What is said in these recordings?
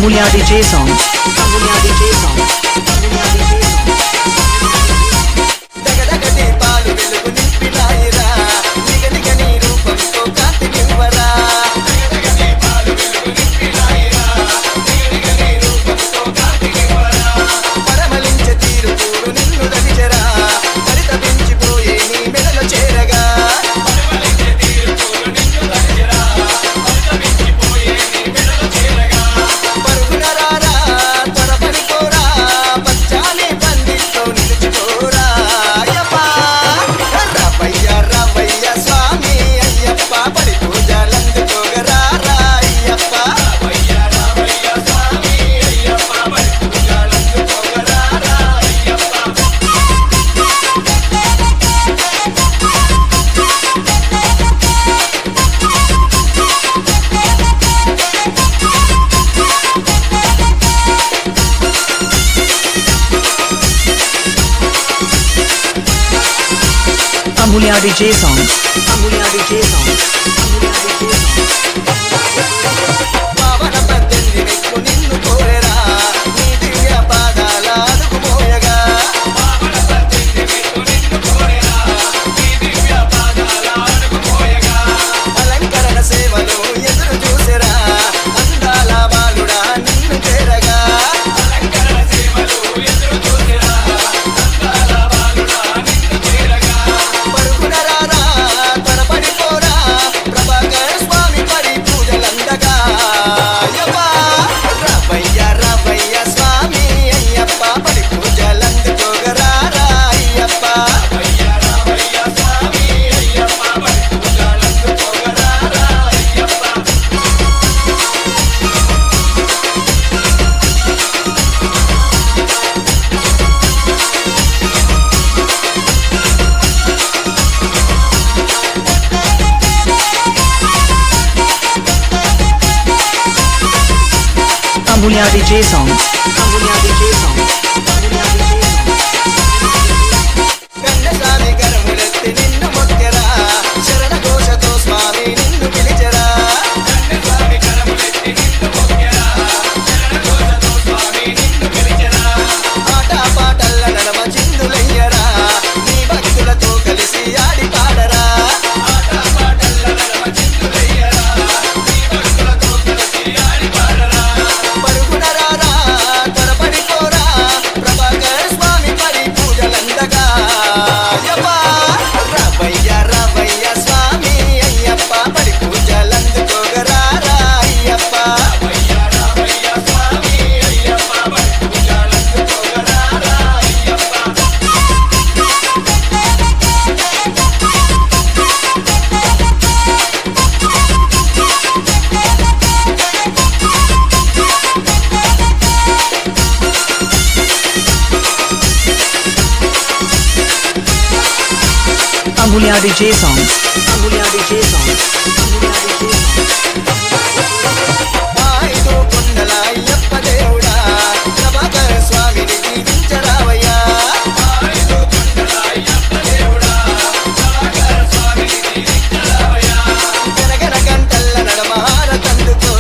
Amulya DJ songs. Amulya DJ songs. Amulya DJ songs. దగదగటి పాలు వెలుగు నింపినాయిరా నిగనిగని రూపంతో కాంతి నివ్వరా దగదగటి పాలు వెలుగు నింపినాయిరా నిగనిగని రూపంతో కాంతి నివ్వరా పరమలించే తీరు పూరు నిన్ను దరిచరా పరితపించిపోయే నీ మెడలో చేరగా పరమలించే తీరు పూరు నిన్ను దరిచరా పరితపించిపోయే నీ మెడలో చేరగా పరుగున రారా త్వరపడి పోరా పచ్చాని పందితో నిలిచిపోరా అయ్యప్ప రావయ్య రావయ్య స్వామి అయ్యప్ప పడి పూజలందుకోగరారా అయ్యప్ప రావయ్య రావయ్య స్వామి అయ్యప్ప పడి పూజలందుకోగరారా Ayyappa Amulya DJ songs. Amulya DJ songs. Amulya DJ songs. పావన పద్దెనిమిది మెక్కు నిన్ను కోరెరా నీ దివ్య పాదాల అదుపు మోయగా పావన పద్దెనిమిది మెక్కు నిన్ను కోరెరా నీ దివ్య పాదాల అదుపు మోయగా అలంకరణ సేవలో ఎదురు చూసెరా అందాల బాలుడా నిన్ను చేరగా అలంకరణ సేవలో ఎదురు చూసెరా అందాల బాలుడా నిన్ను చేరగా పరుగున రారా త్వరపడి పోరా ప్రభాకర్ స్వామి పడి పూజలందగా అయ్యప్ప రావయ్య రావయ్య స్వామి అయ్యప్ప పడి పూజలందుకోగరారా అయ్యప్ప రావయ్య రావయ్య స్వామి అయ్యప్ప పడి పూజలందుకోగరారా Ayyappa Amulya DJ songs. Amulya DJ songs. Amulya DJ songs. Kannaswamy కరములెత్తి నిన్ను మొక్కెరా శరణ ఘోషతో స్వామి నిన్ను పిలిచెరా కన్నస్వామి కరములెత్తి నిన్ను మొక్కెరా శరణ ఘోషతో స్వామి నిన్ను పిలిచెరా ఆట పాటల్ల నడమ చిందులయ్యరా నీ భక్తులతో కలిసి ఆడి పాడరా ఆట పాటల్ల నడమ చిందులయ్యరా నీ భక్తులతో కలిసి ఆడి పాడరా పరుగున రారా త్వరపడి పోరా ప్రభాకర్ స్వామి పడి పూజలందగా అయ్యప్ప రావయ్య రావయ్య స్వామి అయ్యప్ప పడి పూజలందుకోగరారా అయ్యప్ప రావయ్య రావయ్య స్వామి అయ్యప్ప పడి పూజలందుకోగరారా Ayyappa Amulya DJ songs. Amulya DJ songs. Amulya DJ songs. ఐదు కొండల అయ్యప్ప దేవుడా ప్రభాకర్ స్వామిని దీవించరావయ్యా ఐదు కొండల అయ్యప్ప దేవుడా ప్రభాకర్ స్వామిని దీవించరావయ్యా గనగన గంటల్ల నడమ హారతందుకో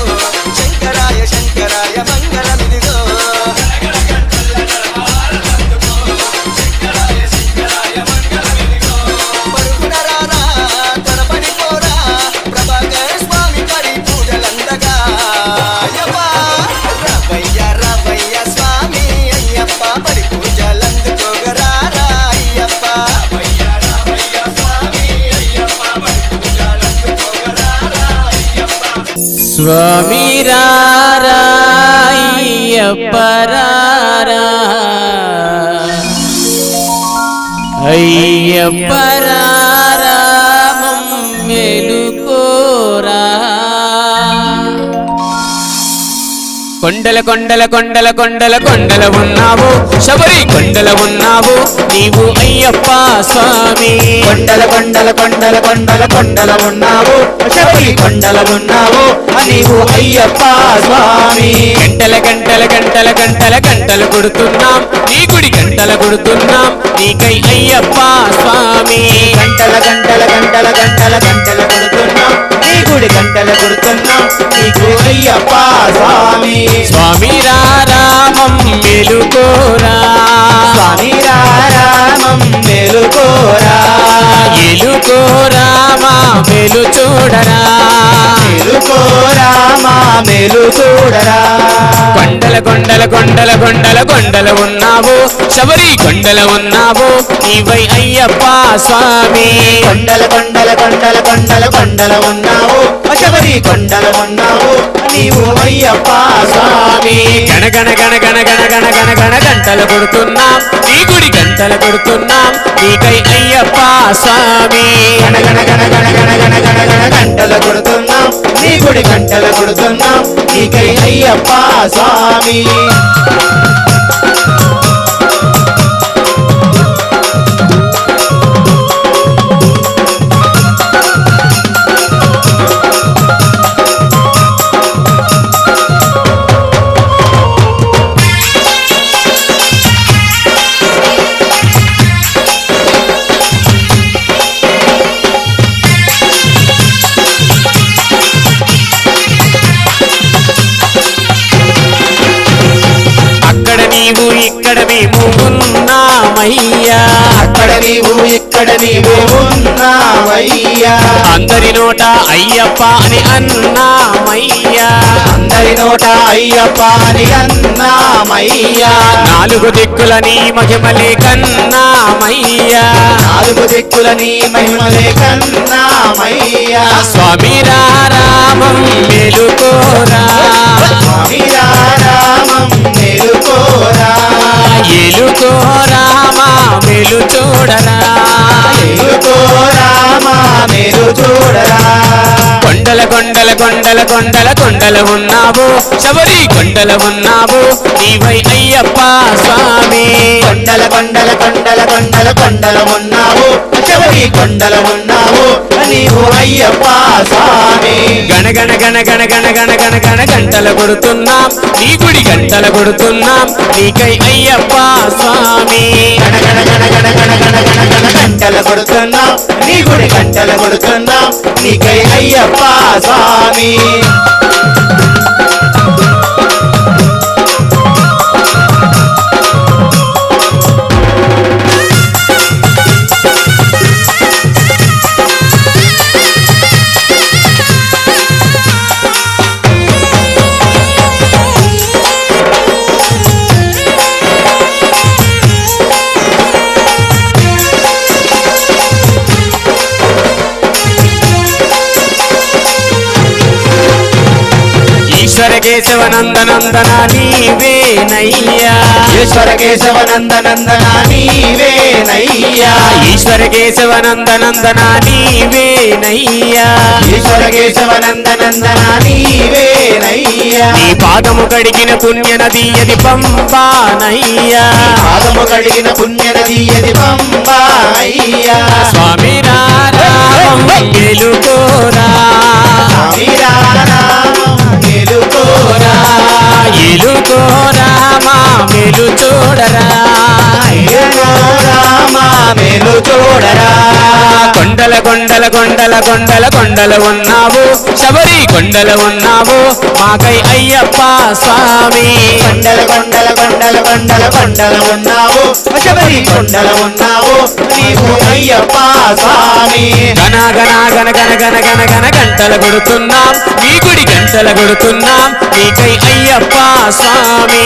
శంకరాయ శంకరాయ మంగళమిదిగో గనగన గంటల్ల నడమ హారతందుకో శంకరాయ శంకరాయ మంగళమిదిగో పరుగున రారా త్వరపడి పోరా ప్రభాకర్ స్వామి పడి పూజలందగా అయ్యప్ప రావయ్య రావయ్య స్వామి అయ్యప్ప పడి పూజలందుకోగరారా అయ్యప్ప రావయ్య రావయ్య స్వామి అయ్యప్ప పడి పూజలందుకోగరారా అయ్యప్ప స్వామి రారా అయ్యప్ప రారా అయ్యప్ప రారా మమ్మెలుకోరా కొండల కొండల కొండల కొండల కొండల ఉన్నావు శబరి కొండల ఉన్నావు నీవు అయ్యప్ప స్వామి కొండల కొండల కొండల కొండల కొండల ఉన్నావు శబరి కొండల ఉన్నావు నీవు అయ్యప్ప స్వామి గంటల గంటల గంటల గంటల గంటలు కొడుతున్నాం నీ గుడి గంటల కొడుతున్నాం నీకై అయ్యప్ప స్వామి గంటల గంటల గంటల గంటల గంటల కొడుతున్నాం నీ గుడి గంటల కొడుతున్నాం నీకు అయ్యప్ప స్వామి స్వామి రామా మేలు చూడరా మేలుకో రామా మేలు చూడరా కొండల కొండల కొండల కొండల కొండల ఉన్నావు శబరి కొండల ఉన్నావు నీవై అయ్యప్ప స్వామి కొండల కొండల కొండల కొండల కొండల ఉన్నావు శబరి కొండల ఉన్నావు నీవు అయ్యప్ప స్వామి గణ గణ గణ గణ గణ గణ గణ గణ గంటలు కొడుతున్నాం నీ గుడి గంటలు కొడుతున్నాం నీకై అయ్యప్ప స్వామి గణ గణ గణ గణ గణ గణ గణ గణ గంటలు కొడుతున్నాం నీ గుడి గంటలు కొడుతున్నాం నీకై అయ్యప్ప స్వామి నీవు ఇక్కడ మేము ఉన్నామయ్యా అక్కడ నీవు ఇక్కడ నీవు ఉన్నావయ్యా అందరి నోట అయ్యప్ప అని అన్నామయ్యా అందరి నోట అయ్యప్ప అని అన్నామయ్యా నాలుగు దిక్కుల నీ మహిమలే కన్నామయ్యా నాలుగు దిక్కుల నీ మహిమలే కన్నామయ్యా స్వామి రామం మేలుకోరా స్వామి రామం మేలుకోరా ఏలుకో రామా మేలు చూడరా మేలుకో రామా మేలు చూడరా కొండల కొండల కొండల కొండల కొండల ఉన్నావు శబరి కొండల ఉన్నావు నీవై అయ్యప్ప స్వామి కొండల కొండల కొండల కొండల కొండల ఉన్నావు శబరి కొండల ఉన్నావు నీవు అయ్యప్ప స్వామి గణ గణ గణ గణ గణ గణ గణ గణ గంటల కొడుతున్నాం నీ గుడి గంటల కొడుతున్నాం నీకై అయ్యప్ప స్వామి గణ గణ గణ గణ గణ గణ గణ గణ గంటల కొడుతున్నాం నీ గుడి గంటల కొడుతున్నాం నీకై అయ్యప్ప స్వామి ఈశ్వర కేశవ నందనందన నీవేనయ్యా ఈశ్వర కేశవ నందనందన నీవేనయ్యా ఈశ్వర కేశవ నందనందన నీవేనయ్యా ఈశ్వర కేశవ నందనందన నీవేనయ్యా నీ పాదము కడిగిన పుణ్య నది అది పంపానయ్యా పాదము కడిగిన పుణ్య నది అది పంబా అయ్యా స్వామి రామం మేలుకోరా స్వామి రామం మేలుకోరా ఏలుకో రామా మేలు చూడరా అయ్యో రామా మేలు చూడరా కొండల కొండల కొండల కొండల కొండల ఉన్నావు శబరి కొండల ఉన్నావు మాకై అయ్యప్ప స్వామి కొండల కొండల కొండల కొండల కొండల ఉన్నావు శబరి కొండల ఉన్నావు నీవు అయ్యప్ప స్వామి గణ గణ గణ గణ గణ గణ గణ గంటల కొడుతున్నాం నీ గుడి గంటల కొడుతున్నాం నీకై అయ్యప్ప స్వామి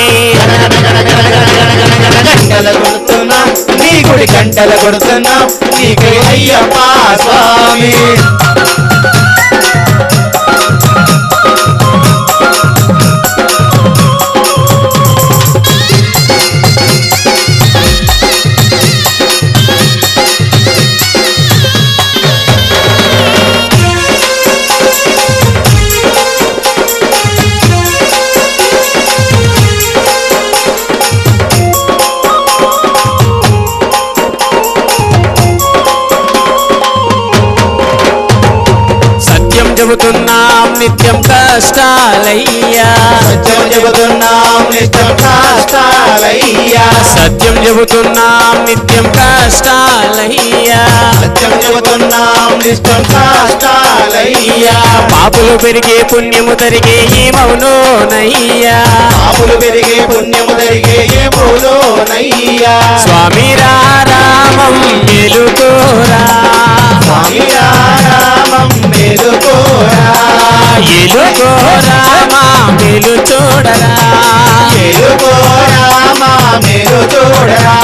గంటల కొడుతున్నాం నీ గుడి గంటల కొడుతున్నాం నీకై అయ్యప్ప స్వామి చెబుతున్నాం నిత్యం కష్టాలయ్యా సత్యం చెబుతున్నాం నిత్యం కష్టాలయ్యా సత్యం చెబుతున్నాం నిత్యం కష్టాలయ్యా సత్యం చెబుతున్నాం నిత్యం కష్టాలయ్యా పాపులు పెరిగే పుణ్యము తరిగే ఏమవునోనయ్యా పాపులు పెరిగే పుణ్యము జరిగే ఏమోలోనయ్యా స్వామి రామం మేలుకోరా స్వామి మేలుకో రామా మేలు చూడరా మేలుకో రామా మేలు చూడరా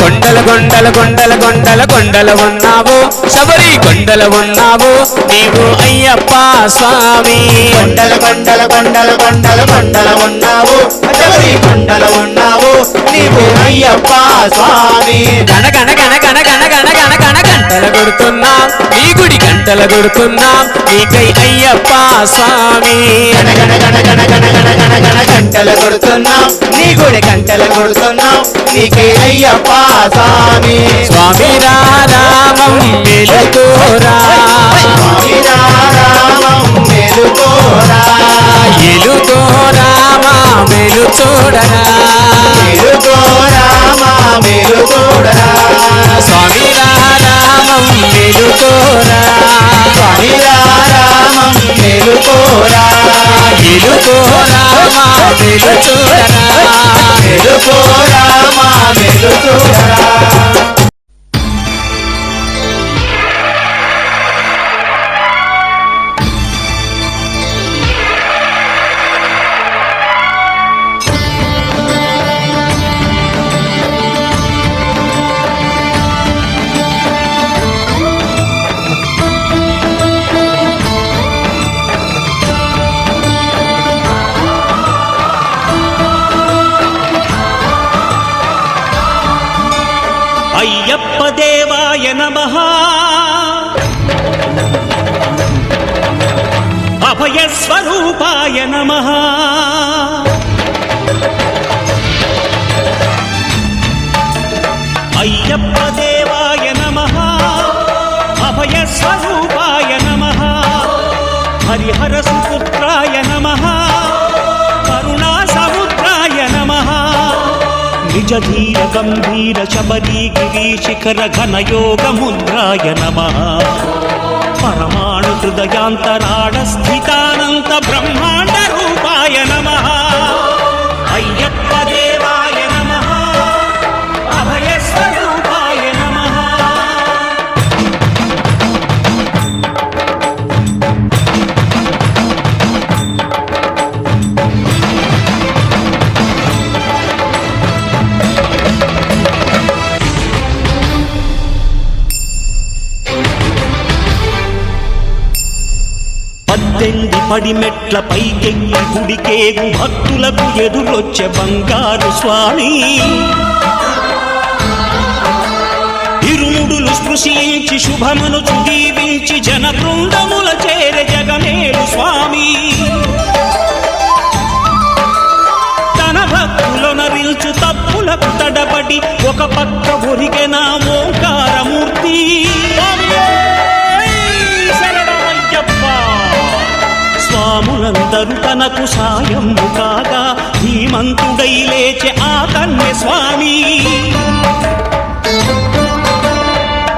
కొండల కొండల కొండల కొండల కొండల ఉన్నావు శబరి కొండల ఉన్నావు నీవు అయ్యప్ప స్వామి కొండల కొండల కొండల కొండల కొండల ఉన్నావు శబరి కొండల ఉన్నావు నీవు అయ్యప్ప స్వామి గణ గణ గణ గణ గణ గణ గణ గణ గంటల కొడుతున్నాం నీ గుడి గంటల కొడుతున్నాం నీకై అయ్యప్ప స్వామి గణ గణ గణ గణ గణ గణ గణ గణ గంటలు కొడుతున్నాం నీ గుడి గంటలు కొడుతున్నాం నీకే అయ్యప్ప స్వామి స్వామి రామం మేలుకోరా స్వామి రామం మేలుకోరా ఎలుకో రామా మేలు చూడరా మేలుకో రామా మేలు చూడరా స్వామి రామం మేలుకోరా స్వామి రామం మేలుకోరా ఎలుకో రామా మేలు చూడరా మేలుకో రామా మేలు చూడరా అయ్యప్ప దేవాయ నమః అభయస్వరూపాయ నమః అయ్యప్ప దేవాయ నమః అభయస్వరూపాయ నమః హరిహర సుపుత్రాయ నమః కరుణా సముద్రాయ నమః నిజ ధీర గంభీర శబరీ గిరి శిఖర ఘన యోగ ముద్రాయ నమః పరమాణు హృదయాంతరాడ స్థితానంత బ్రహ్మాండ రూపాయ నమః అయ్యప్ప దేవాయ నమః అభయ స్వరూపాయ నమః పద్దెంది పడిమెట్ల పైకెక్కి గుడికేగు భక్తులకు ఎదురొచ్చే బంగారు స్వామి ఇరుముడులు స్పృశించి శుభమును దీవించి జన బృందముల చేరే జగమేలు స్వామి తన భక్తులొనరిల్చు తప్పులకు తడబడి ఒక పక్క ఒరిగెన ఓంకారమూర్తి స్వాములందరూ తనకు సాయము కాగా ధీమంతుడై లేచే ఆ కన్య స్వామి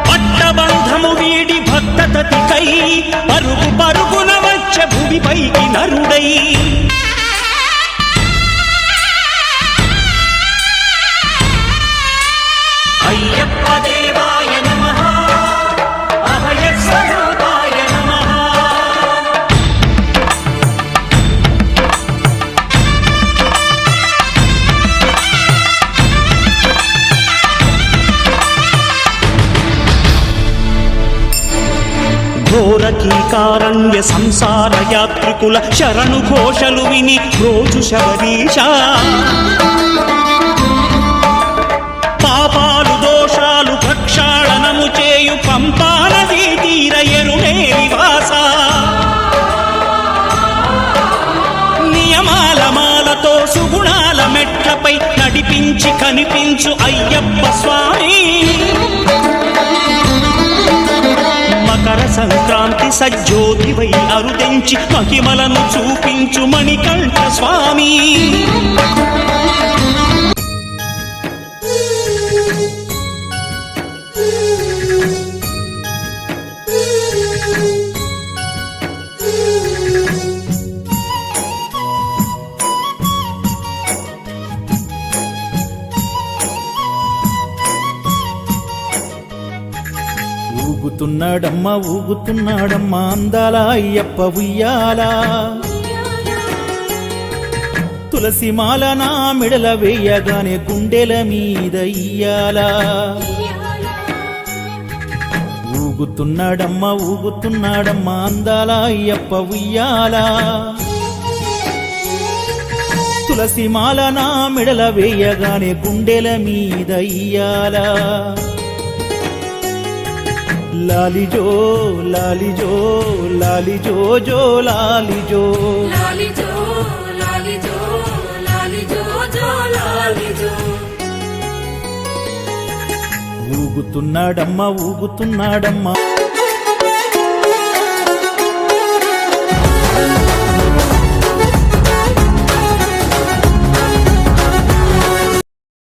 పట్టబంధము వీడి భక్తతతికై పరుగు పరుగున వచ్చే భూమిపైకి నరుడై అయ్యప్ప దేవాయ నమః అభయ స్వరూపాయ నమః ఘోరకీకారణ్య సంసార యాత్రికుల శరణు ఘోషలు విని రోజు శబరీష పాపాలు దోషాలు ప్రక్షాళనము చేయు పంపానదీ తీరయనునే నివాస నియమాల మాలతో సుగుణాల మెట్లపై నడిపించి కనిపించు అయ్యప్ప స్వామి మకర సంక్రాంతి సజ్జోతివై అరుదెంచి మహిమలను చూపించు మణికంఠ స్వామి ఊగుతున్నాడమ్మ అందాల అయ్యప్ప ఉయ్యాలా తులసి మాల నా మెడల వేయగానే గుండెల మీద ఇయ్యాలా ఊగుతున్నాడమ్మ అందాల అయ్యప్ప ఉయ్యాలా తులసి మాల నా మెడల వేయగానే గుండెల మీద ఇయ్యాలా లాలిజో లాలిజో లాలిజో జో లాలిజో లాలిజో లాలిజో లాలిజో జో లాలిజో ఊగుతున్నాడమ్మ